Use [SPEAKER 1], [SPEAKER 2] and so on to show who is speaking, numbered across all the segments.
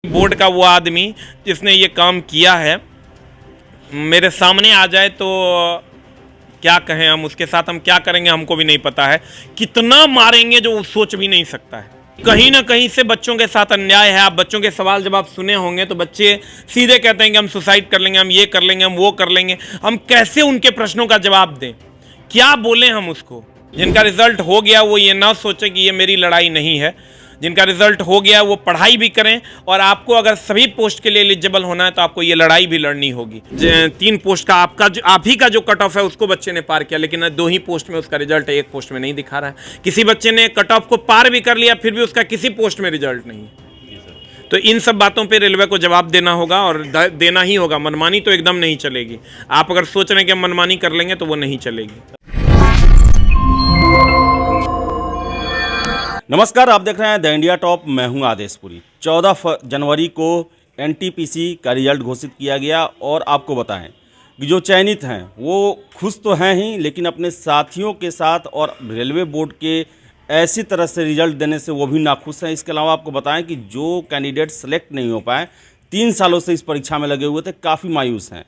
[SPEAKER 1] Board का वो आदमी जिसने ये काम किया है मेरे सामने आ जाए तो क्या कहें, हम उसके साथ हम क्या करेंगे हमको भी नहीं पता है। कितना मारेंगे जो वो सोच भी नहीं सकता है। कहीं ना कहीं से बच्चों के साथ अन्याय है। आप बच्चों के सवाल जब आप सुने होंगे तो बच्चे सीधे कहते हैं कि हम सुसाइड कर लेंगे, हम ये कर लेंगे, हम वो कर लेंगे। हम कैसे उनके प्रश्नों का जवाब दें, क्या बोलें हम उसको? जिनका रिजल्ट हो गया वो ये ना सोचे कि ये मेरी लड़ाई नहीं है। जिनका रिजल्ट हो गया वो पढ़ाई भी करें, और आपको अगर सभी पोस्ट के लिए एलिजिबल होना है तो आपको ये लड़ाई भी लड़नी होगी। 3 पोस्ट का आप ही का जो कट ऑफ है उसको बच्चे ने पार किया, लेकिन 2 ही पोस्ट में उसका रिजल्ट है, 1 पोस्ट में नहीं दिखा रहा है। किसी बच्चे ने कट ऑफ को पार भी कर लिया फिर भी उसका किसी पोस्ट में रिजल्ट नहीं है। तो इन सब बातों पे रेलवे को जवाब देना होगा, और देना ही होगा। मनमानी तो एकदम नहीं चलेगी। आप अगर सोच रहे हैं कि हम मनमानी कर लेंगे तो वो नहीं चलेगी।
[SPEAKER 2] नमस्कार, आप देख रहे हैं द इंडिया टॉप। मैं हूं आदेशपुरी। 14 जनवरी को एनटीपीसी का रिजल्ट घोषित किया गया, और आपको बताएं कि जो चयनित हैं वो खुश तो हैं ही, लेकिन अपने साथियों के साथ और रेलवे बोर्ड के ऐसी तरह से रिजल्ट देने से वो भी नाखुश हैं। इसके अलावा आपको बताएं कि जो कैंडिडेट सेलेक्ट नहीं हो पाए, 3 सालों से इस परीक्षा में लगे हुए थे, काफ़ी मायूस हैं।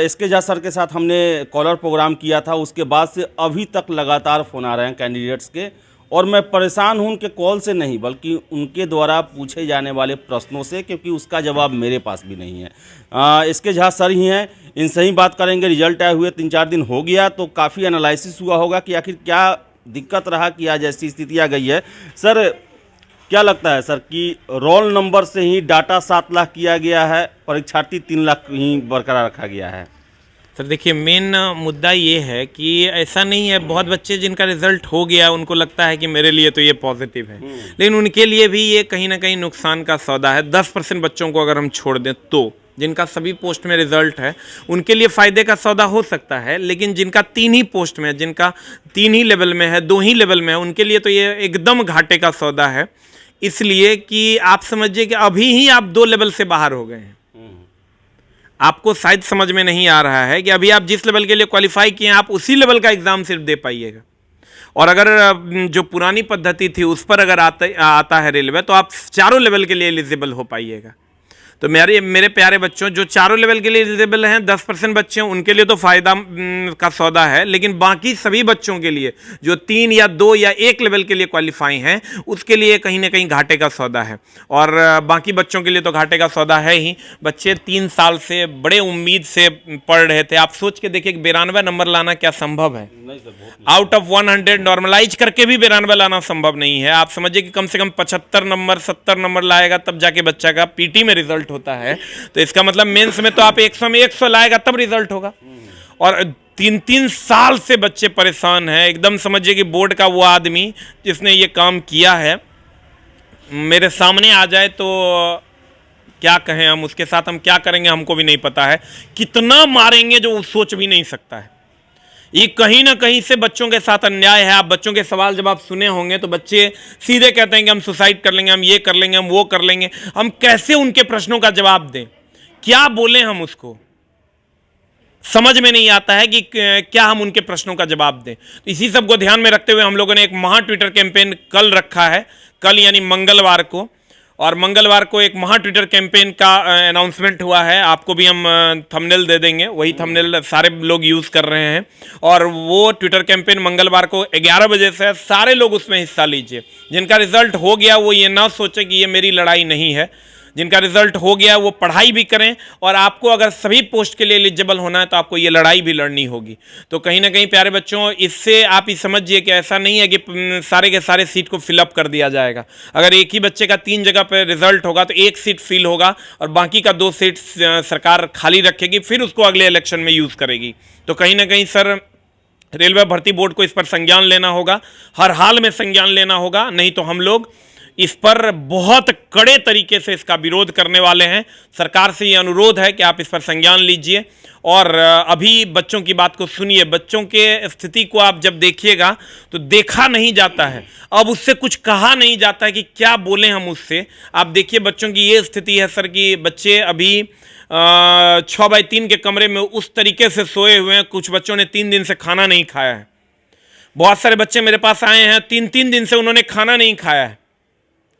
[SPEAKER 2] इसके झा सर के साथ हमने कॉलर प्रोग्राम किया था, उसके बाद से अभी तक लगातार फ़ोन आ रहे हैं कैंडिडेट्स के, और मैं परेशान हूं उनके कॉल से नहीं, बल्कि उनके द्वारा पूछे जाने वाले प्रश्नों से, क्योंकि उसका जवाब मेरे पास भी नहीं है। इसके झा सर ही हैं, इनसे ही बात करेंगे। रिजल्ट आए हुए 3-4 दिन हो गया, तो काफ़ी एनालिसिस हुआ होगा कि आखिर क्या दिक्कत रहा कि आज ऐसी स्थिति आ गई है। सर, क्या लगता है सर कि रोल नंबर से ही डाटा 7 लाख किया गया है, परीक्षार्थी 3 लाख ही बरकरार रखा गया है?
[SPEAKER 1] सर देखिए, मेन मुद्दा ये है कि ऐसा नहीं है। बहुत बच्चे जिनका रिजल्ट हो गया उनको लगता है कि मेरे लिए तो ये पॉजिटिव है, लेकिन उनके लिए भी ये कहीं ना कहीं नुकसान का सौदा है। 10% बच्चों को अगर हम छोड़ दें तो जिनका सभी पोस्ट में रिजल्ट है उनके लिए फ़ायदे का सौदा हो सकता है, लेकिन जिनका 3 ही पोस्ट में है, जिनका 3 ही लेवल में है, 2 ही लेवल में है, उनके लिए तो ये एकदम घाटे का सौदा है। इसलिए कि आप समझिए कि अभी ही आप 2 लेवल से बाहर हो गए हैं। आपको शायद समझ में नहीं आ रहा है कि अभी आप जिस लेवल के लिए क्वालिफाई किए हैं आप उसी लेवल का एग्ज़ाम सिर्फ दे पाइएगा। और अगर जो पुरानी पद्धति थी उस पर अगर आता है रेलवे, तो आप 4 लेवल के लिए एलिजिबल हो पाइएगा। तो मेरे प्यारे बच्चों, जो 4 लेवल के लिए एलिजिबल हैं, 10% बच्चे हैं, उनके लिए तो फ़ायदा का सौदा है, लेकिन बाकी सभी बच्चों के लिए जो 3 या 2 या 1 लेवल के लिए क्वालिफाई हैं, उसके लिए कहीं ना कहीं घाटे का सौदा है। और बाकी बच्चों के लिए तो घाटे का सौदा है ही। बच्चे 3 साल से बड़े उम्मीद से पढ़ रहे थे। आप सोच के देखिए, 92 नंबर लाना क्या संभव है? आउट ऑफ 100 नॉर्मलाइज करके भी 92 लाना संभव नहीं है। आप समझिए कि कम से कम 75 नंबर 70 नंबर लाएगा तब जाके बच्चा का पीटी में रिजल्ट होता है। तो इसका मतलब मेंस में तो आप 100 में 100 लाएगा तब रिजल्ट होगा। और 3-3 साल से बच्चे परेशान हैं। एकदम समझिए कि बोर्ड का वो आदमी जिसने ये काम किया है मेरे सामने आ जाए तो क्या कहें, हम उसके साथ हम क्या करेंगे हमको भी नहीं पता है। कितना मारेंगे जो वो सोच भी नहीं सकता है। ये कहीं ना कहीं से बच्चों के साथ अन्याय है। आप बच्चों के सवाल जब आप सुने होंगे तो बच्चे सीधे कहते हैं कि हम सुसाइड कर लेंगे, हम ये कर लेंगे, हम वो कर लेंगे। हम कैसे उनके प्रश्नों का जवाब दें, क्या बोलें हम उसको? समझ में नहीं आता है कि क्या हम उनके प्रश्नों का जवाब दें। तो इसी सब को ध्यान में रखते हुए हम लोगों ने एक महा ट्विटर कैंपेन कल रखा है, कल यानी मंगलवार को। और मंगलवार को एक महा ट्विटर कैंपेन का अनाउंसमेंट हुआ है। आपको भी हम थंबनेल दे देंगे, वही थंबनेल सारे लोग यूज़ कर रहे हैं। और वो ट्विटर कैंपेन मंगलवार को 11 बजे से है। सारे लोग उसमें हिस्सा लीजिए। जिनका रिजल्ट हो गया वो ये ना सोचे कि ये मेरी लड़ाई नहीं है। जिनका रिजल्ट हो गया वो पढ़ाई भी करें, और आपको अगर सभी पोस्ट के लिए एलिजिबल होना है तो आपको ये लड़ाई भी लड़नी होगी। तो कहीं ना कहीं प्यारे बच्चों, इससे आप ही समझिए कि ऐसा नहीं है कि सारे के सारे सीट को फिलअप कर दिया जाएगा। अगर एक ही बच्चे का 3 जगह पर रिजल्ट होगा तो 1 सीट फिल होगा, और बाकी का 2 सीट सरकार खाली रखेगी, फिर उसको अगले इलेक्शन में यूज़ करेगी। तो कहीं ना कहीं सर, रेलवे भर्ती बोर्ड को इस पर संज्ञान लेना होगा, हर हाल में संज्ञान लेना होगा, नहीं तो हम लोग इस पर बहुत कड़े तरीके से इसका विरोध करने वाले हैं। सरकार से ये अनुरोध है कि आप इस पर संज्ञान लीजिए, और अभी बच्चों की बात को सुनिए। बच्चों के स्थिति को आप जब देखिएगा तो देखा नहीं जाता है, अब उससे कुछ कहा नहीं जाता है कि क्या बोलें हम उससे। आप देखिए, बच्चों की ये स्थिति है सर कि बच्चे अभी 6x3 के कमरे में उस तरीके से सोए हुए हैं। कुछ बच्चों ने 3 दिन से खाना नहीं खाया है। बहुत सारे बच्चे मेरे पास आए हैं, 3-3 दिन से उन्होंने खाना नहीं खाया है।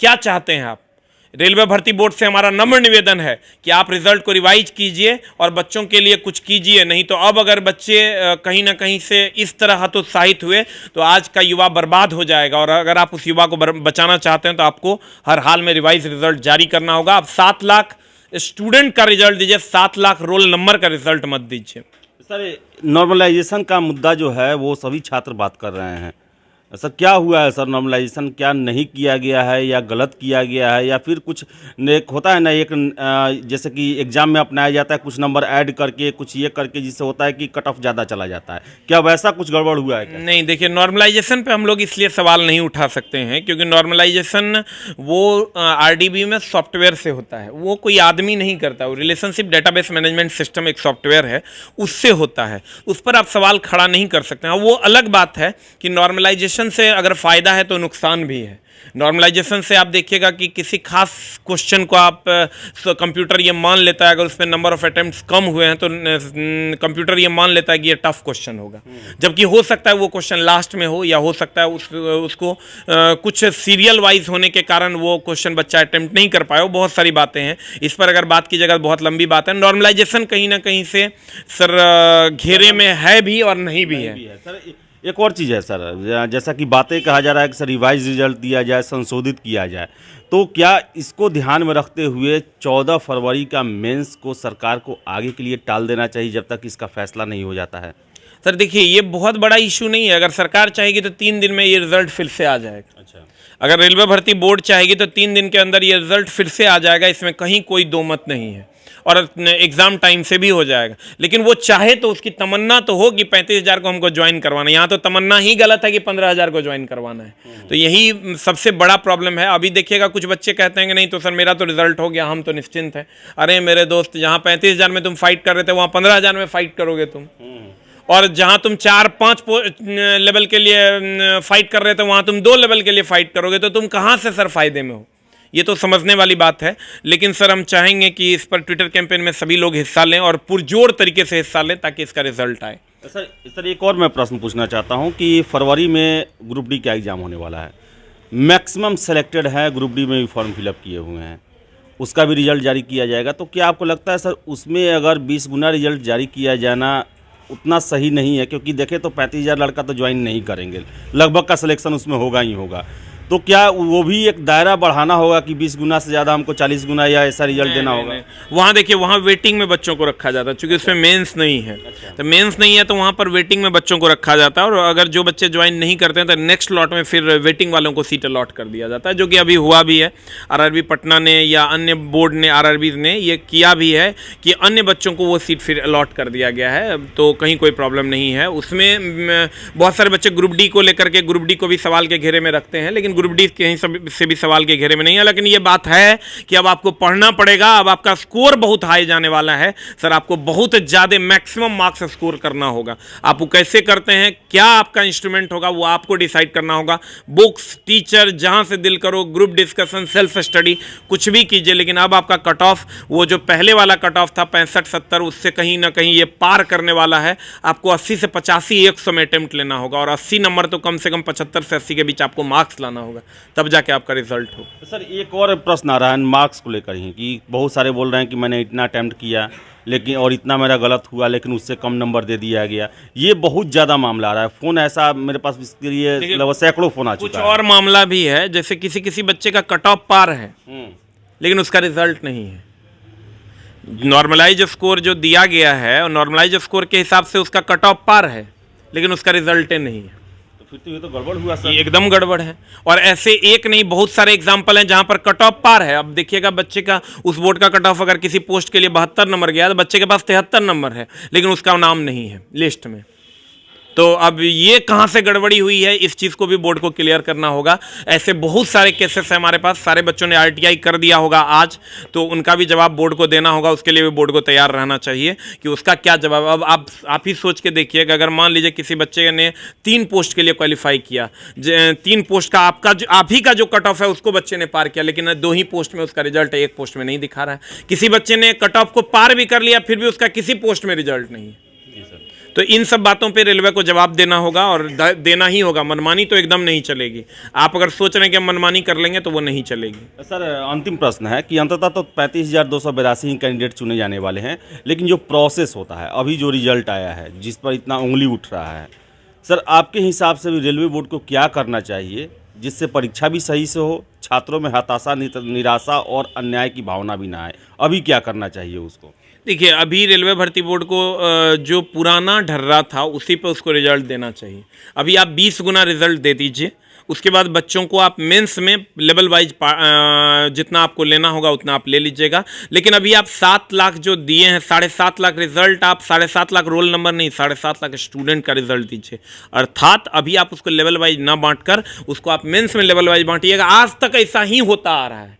[SPEAKER 1] क्या चाहते हैं आप? रेलवे भर्ती बोर्ड से हमारा नम्र निवेदन है कि आप रिजल्ट को रिवाइज कीजिए और बच्चों के लिए कुछ कीजिए, नहीं तो अब अगर बच्चे कहीं ना कहीं से इस तरह हतोत्साहित हुए तो आज का युवा बर्बाद हो जाएगा। और अगर आप उस युवा को बचाना चाहते हैं तो आपको हर हाल में रिवाइज रिजल्ट जारी करना होगा। आप 7 लाख स्टूडेंट का रिजल्ट दीजिए, 7 लाख रोल नंबर का रिजल्ट मत दीजिए।
[SPEAKER 2] सर, नॉर्मलाइजेशन का मुद्दा जो है वो सभी छात्र बात कर रहे हैं। सर, क्या हुआ है सर? नॉर्मलाइजेशन क्या नहीं किया गया है या गलत किया गया है, या फिर कुछ एक होता है ना, एक जैसे कि एग्जाम में अपनाया जाता है कुछ नंबर ऐड करके, कुछ ये करके, जिससे होता है कि कट ऑफ ज़्यादा चला जाता है। क्या वैसा कुछ गड़बड़ हुआ है क्या?
[SPEAKER 1] नहीं, देखिए, नॉर्मलाइजेशन पे हम लोग इसलिए सवाल नहीं उठा सकते हैं क्योंकि नॉर्मलाइजेशन वो आरडीबी में सॉफ्टवेयर से होता है, वो कोई आदमी नहीं करता। वो रिलेशनशिप डेटाबेस मैनेजमेंट सिस्टम एक सॉफ्टवेयर है, उससे होता है। उस पर आप सवाल खड़ा नहीं कर सकते हैं। वो अलग बात है कि नॉर्मलाइजेशन से अगर फायदा है तो नुकसान भी है। नॉर्मलाइजेशन से आप देखिएगा कि किसी खास क्वेश्चन को आप कंप्यूटर ये मान लेता है, अगर उसमें नंबर ऑफ अटेम्प्ट्स कम हुए हैं तो कंप्यूटर ये मान लेता है कि ये टफ क्वेश्चन होगा, जबकि हो सकता है वो क्वेश्चन लास्ट में हो, या हो सकता है उसको कुछ सीरियल वाइज होने के कारण वो क्वेश्चन बच्चा अटेम्प्ट नहीं कर पाए हो। बहुत सारी बातें हैं, इस पर अगर बात की जाएगा बहुत लंबी बात है। नॉर्मलाइजेशन कहीं ना कहीं से सर घेरे में है भी और नहीं भी है।
[SPEAKER 2] सर, एक और चीज़ है सर, जैसा कि बातें कहा जा रहा है कि सर रिवाइज रिजल्ट दिया जाए, संशोधित किया जाए, तो क्या इसको ध्यान में रखते हुए 14 फरवरी का मेंस को सरकार को आगे के लिए टाल देना चाहिए जब तक इसका फैसला नहीं हो जाता है?
[SPEAKER 1] सर देखिए, ये बहुत बड़ा इशू नहीं है। अगर सरकार चाहेगी तो 3 दिन में ये रिजल्ट फिर से आ जाएगा।
[SPEAKER 2] अच्छा,
[SPEAKER 1] अगर रेलवे भर्ती बोर्ड चाहेगी तो 3 दिन के अंदर ये रिजल्ट फिर से आ जाएगा, इसमें कहीं कोई दो मत नहीं है, और एग्ज़ाम टाइम से भी हो जाएगा। लेकिन वो चाहे तो उसकी तमन्ना तो हो कि 35,000 को हमको ज्वाइन करवाना है। यहाँ तो तमन्ना ही गलत है कि 15,000 को ज्वाइन करवाना है। तो यही सबसे बड़ा प्रॉब्लम है। अभी देखिएगा, कुछ बच्चे कहते हैं कि नहीं तो सर मेरा तो रिजल्ट हो गया, हम तो निश्चिंत हैं। अरे मेरे दोस्त, जहाँ 35,000 में तुम फाइट कर रहे थे वहाँ 15,000 में फाइट करोगे तुम, और जहाँ तुम 4-5 लेवल के लिए फाइट कर रहे थे वहाँ तुम 2 लेवल के लिए फाइट करोगे, तो तुम कहाँ से सर फायदे में हो? ये तो समझने वाली बात है। लेकिन सर हम चाहेंगे कि इस पर ट्विटर कैंपेन में सभी लोग हिस्सा लें और पुरजोर तरीके से हिस्सा लें ताकि इसका रिजल्ट आए।
[SPEAKER 2] सर एक और मैं प्रश्न पूछना चाहता हूं कि फरवरी में ग्रुप डी का एग्ज़ाम होने वाला है, मैक्सिमम सेलेक्टेड है, ग्रुप डी में भी फॉर्म फिलअप किए हुए हैं, उसका भी रिजल्ट जारी किया जाएगा, तो क्या आपको लगता है सर उसमें अगर 20 गुना रिजल्ट जारी किया जाना उतना सही नहीं है? क्योंकि देखें तो 35,000 लड़का तो ज्वाइन नहीं करेंगे, लगभग का सिलेक्शन उसमें होगा ही होगा, तो क्या वो भी एक दायरा बढ़ाना होगा कि 20 गुना से ज़्यादा हमको 40 गुना या ऐसा रिजल्ट देना होगा?
[SPEAKER 1] वहाँ देखिए, वहाँ वेटिंग में बच्चों को रखा जाता है, क्योंकि उसमें मेंस नहीं है। तो मेंस नहीं है तो वहाँ पर वेटिंग में बच्चों को रखा जाता है, और अगर जो बच्चे ज्वाइन नहीं करते हैं तो नेक्स्ट लॉट में फिर वेटिंग वालों को सीट अलॉट कर दिया जाता है, जो कि अभी हुआ भी है। आरआरबी पटना ने या अन्य बोर्ड ने, आरआरबी ने ये किया भी है कि अन्य बच्चों को वो सीट फिर अलॉट कर दिया गया है, तो कहीं कोई प्रॉब्लम नहीं है उसमें। बहुत सारे बच्चे ग्रुप डी को लेकर के ग्रुप डी को भी सवाल के घेरे में रखते हैं, लेकिन ग्रुप डी कहीं से भी सवाल के घेरे में नहीं है। लेकिन ये बात है कि अब आपको पढ़ना पड़ेगा, अब आपका स्कोर बहुत हाई जाने वाला है सर, आपको बहुत ज़्यादा मैक्सिमम मार्क्स स्कोर करना होगा। आप वो कैसे करते हैं, क्या आपका इंस्ट्रूमेंट होगा, वो आपको डिसाइड करना होगा। बुक्स, टीचर, जहां से दिल करो, ग्रुप डिस्कशन, सेल्फ स्टडी, कुछ भी कीजिए, लेकिन अब आपका कट ऑफ, वो जो पहले वाला कट ऑफ था 65-70, उससे कहीं ना कहीं ये पार करने वाला है। आपको 80 से 85 100 में अटेम्प्ट लेना होगा, और 80 नंबर तो कम से कम 75 से 80 के बीच आपको मार्क्स लाना होगा, तब जाके आपका रिजल्ट हो।
[SPEAKER 2] सर एक और प्रश्न आ रहा है मार्क्स को लेकर ही, कि बहुत सारे बोल रहे हैं कि मैंने इतना अटेम्प्ट किया लेकिन और इतना मेरा गलत हुआ, लेकिन उससे कम नंबर दे दिया गया। ये बहुत ज़्यादा मामला आ रहा है। फ़ोन ऐसा मेरे पास इसके लिए लगभग सैकड़ों फ़ोन आ चुका है।
[SPEAKER 1] कुछ और मामला भी है, जैसे किसी बच्चे का कट ऑफ पार है लेकिन उसका रिजल्ट नहीं है। नॉर्मलाइज स्कोर जो दिया गया है, और नॉर्मलाइज स्कोर के हिसाब से उसका कट ऑफ पार है लेकिन उसका रिजल्ट नहीं है,
[SPEAKER 2] फिर तो ये तो गड़बड़ हुआ सर।
[SPEAKER 1] ये एकदम गड़बड़ है। और ऐसे एक नहीं, बहुत सारे एग्जाम्पल हैं जहां पर कट ऑफ पार है। अब देखिएगा, बच्चे का उस बोर्ड का कट ऑफ अगर किसी पोस्ट के लिए 72 नंबर गया तो बच्चे के पास 73 नंबर है, लेकिन उसका नाम नहीं है लिस्ट में। तो अब ये कहाँ से गड़बड़ी हुई है, इस चीज़ को भी बोर्ड को क्लियर करना होगा। ऐसे बहुत सारे केसेस हैं हमारे पास, सारे बच्चों ने आरटीआई कर दिया होगा आज, तो उनका भी जवाब बोर्ड को देना होगा। उसके लिए भी बोर्ड को तैयार रहना चाहिए कि उसका क्या जवाब। अब आप ही सोच के देखिए कि अगर मान लीजिए किसी बच्चे ने 3 पोस्ट के लिए क्वालिफाई किया, 3 पोस्ट का आप ही का जो कट ऑफ है उसको बच्चे ने पार किया, लेकिन 2 ही पोस्ट में उसका रिजल्ट है, 1 पोस्ट में नहीं दिखा रहा है। किसी बच्चे ने कट ऑफ को पार भी कर लिया, फिर भी उसका किसी पोस्ट में रिजल्ट नहीं है। तो इन सब बातों पे रेलवे को जवाब देना होगा और देना ही होगा। मनमानी तो एकदम नहीं चलेगी। आप अगर सोच रहे हैं कि हम मनमानी कर लेंगे तो वो नहीं चलेगी।
[SPEAKER 2] सर अंतिम प्रश्न है कि अंततः तो 35,282 ही कैंडिडेट चुने जाने वाले हैं, लेकिन जो प्रोसेस होता है, अभी जो रिजल्ट आया है जिस पर इतना उंगली उठ रहा है, सर आपके हिसाब से भी रेलवे बोर्ड को क्या करना चाहिए जिससे परीक्षा भी सही से हो, छात्रों में हताशा, निराशा और अन्याय की भावना भी ना आए? अभी क्या करना चाहिए उसको?
[SPEAKER 1] देखिए, अभी रेलवे भर्ती बोर्ड को जो पुराना ढर्रा था उसी पे उसको रिजल्ट देना चाहिए। अभी आप 20 गुना रिजल्ट दे दीजिए, उसके बाद बच्चों को आप मेंस में लेवल वाइज जितना आपको लेना होगा उतना आप ले लीजिएगा। लेकिन अभी आप 7 लाख जो दिए हैं, 7.5 लाख रिजल्ट, आप 7.5 लाख रोल नंबर नहीं, 7.5 लाख स्टूडेंट का रिजल्ट दीजिए। अर्थात अभी आप उसको लेवल वाइज ना बांटकर उसको आप मेंस में लेवल वाइज बांटिएगा। आज तक ऐसा ही होता आ रहा है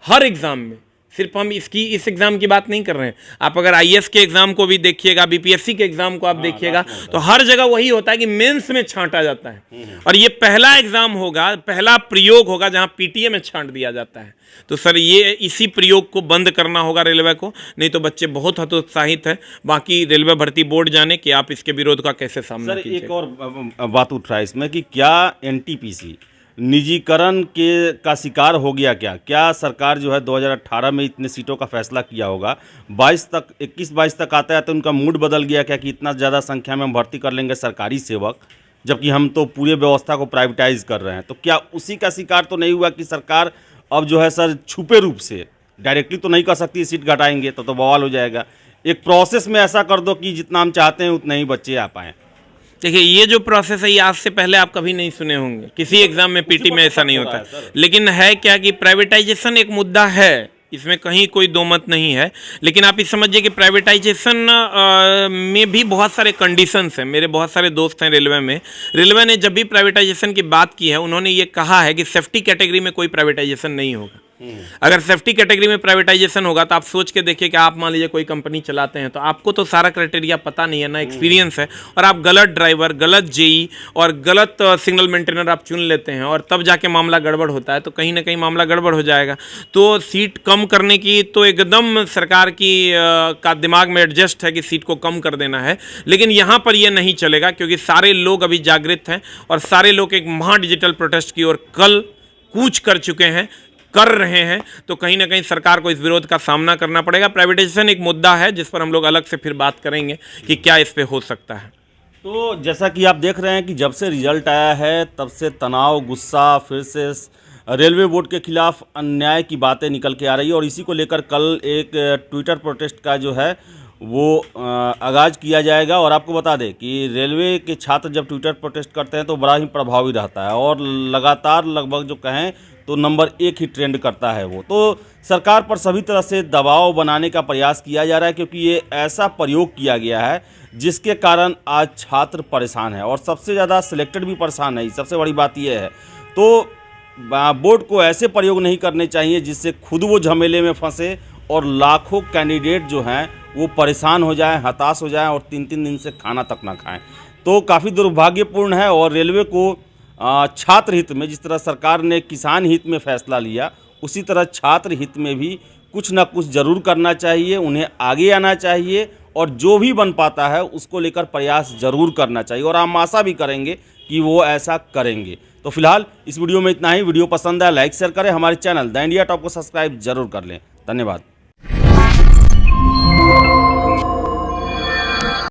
[SPEAKER 1] हर एग्जाम में। सिर्फ हम इस एग्ज़ाम की बात नहीं कर रहे हैं। आप अगर आईएएस के एग्ज़ाम को भी देखिएगा, बीपीएससी के एग्ज़ाम को आप देखिएगा, तो हर जगह वही होता है कि मेंस में छांटा जाता है। और ये पहला एग्ज़ाम होगा, पहला प्रयोग होगा जहां पीटीए में छांट दिया जाता है। तो सर ये इसी प्रयोग को बंद करना होगा रेलवे को, नहीं तो बच्चे बहुत हतोत्साहित हैं। बाकी रेलवे भर्ती बोर्ड जाने कि आप इसके विरोध का कैसे सामना कीजिए।
[SPEAKER 2] एक और बात उठ रहा है इसमें कि क्या एनटीपीसी निजीकरण का शिकार हो गया? क्या सरकार जो है 2018 में इतने सीटों का फैसला किया होगा, 21-22 तक आता है तो उनका मूड बदल गया क्या कि इतना ज़्यादा संख्या में हम भर्ती कर लेंगे सरकारी सेवक, जबकि हम तो पूरे व्यवस्था को प्राइवेटाइज कर रहे हैं? तो क्या उसी का शिकार तो नहीं हुआ कि सरकार अब जो है सर छुपे रूप से, डायरेक्टली तो नहीं कर सकती सीट घटाएंगे तो बवाल हो जाएगा, एक प्रोसेस में ऐसा कर दो कि जितना हम चाहते हैं उतने ही बच्चे आ पाएँ?
[SPEAKER 1] देखिए, ये जो प्रोसेस है ये आज से पहले आप कभी नहीं सुने होंगे, किसी एग्जाम में पीटी में ऐसा नहीं होता है। लेकिन है क्या कि प्राइवेटाइजेशन एक मुद्दा है, इसमें कहीं कोई दो मत नहीं है। लेकिन आप इस समझिए कि प्राइवेटाइजेशन में भी बहुत सारे कंडीशंस हैं। मेरे बहुत सारे दोस्त हैं रेलवे में। रेलवे ने जब भी प्राइवेटाइजेशन की बात की है, उन्होंने ये कहा है कि सेफ्टी कैटेगरी में कोई प्राइवेटाइजेशन नहीं होगा। अगर सेफ्टी कैटेगरी में प्राइवेटाइजेशन होगा तो आप सोच के देखिए कि आप मान लीजिए कोई कंपनी चलाते हैं, तो आपको तो सारा क्राइटेरिया पता नहीं है, ना एक्सपीरियंस है, और आप गलत ड्राइवर, गलत जेई और गलत सिग्नल मेंटेनर आप चुन लेते हैं और तब जाके मामला गड़बड़ होता है, तो कहीं ना कहीं मामला गड़बड़ हो जाएगा। तो सीट कम करने की तो एकदम सरकार की का दिमाग में एडजस्ट है कि सीट को कम कर देना है। लेकिन यहाँ पर यह नहीं चलेगा, क्योंकि सारे लोग अभी जागृत हैं और सारे लोग एक महा डिजिटल प्रोटेस्ट की ओर कल कूच कर चुके हैं, कर रहे हैं। तो कहीं ना कहीं सरकार को इस विरोध का सामना करना पड़ेगा। प्राइवेटाइजेशन एक मुद्दा है जिस पर हम लोग अलग से फिर बात करेंगे कि क्या इस पे हो सकता है।
[SPEAKER 2] तो जैसा कि आप देख रहे हैं कि जब से रिजल्ट आया है तब से तनाव, गुस्सा, फिर से रेलवे बोर्ड के खिलाफ अन्याय की बातें निकल के आ रही है। और इसी को लेकर कल एक ट्विटर प्रोटेस्ट का जो है वो आगाज़ किया जाएगा। और आपको बता दें कि रेलवे के छात्र जब ट्विटर प्रोटेस्ट करते हैं तो बड़ा ही प्रभावी रहता है और लगातार लगभग जो कहें तो नंबर 1 ही ट्रेंड करता है वो। तो सरकार पर सभी तरह से दबाव बनाने का प्रयास किया जा रहा है, क्योंकि ये ऐसा प्रयोग किया गया है जिसके कारण आज छात्र परेशान है और सबसे ज़्यादा सिलेक्टेड भी परेशान है। सबसे बड़ी बात यह है। तो बोर्ड को ऐसे प्रयोग नहीं करने चाहिए जिससे खुद वो झमेले में फंसे और लाखों कैंडिडेट जो हैं वो परेशान हो जाएं, हताश हो जाएं और 3-3 दिन से खाना तक ना खाएं। तो काफ़ी दुर्भाग्यपूर्ण है। और रेलवे को छात्र हित में, जिस तरह सरकार ने किसान हित में फैसला लिया, उसी तरह छात्र हित में भी कुछ ना कुछ ज़रूर करना चाहिए। उन्हें आगे आना चाहिए और जो भी बन पाता है उसको लेकर प्रयास ज़रूर करना चाहिए और हम आशा भी करेंगे कि वो ऐसा करेंगे। तो फिलहाल इस वीडियो में इतना ही। वीडियो पसंद आया लाइक शेयर करें, हमारे चैनल द इंडिया टॉप को सब्सक्राइब जरूर कर लें। धन्यवाद।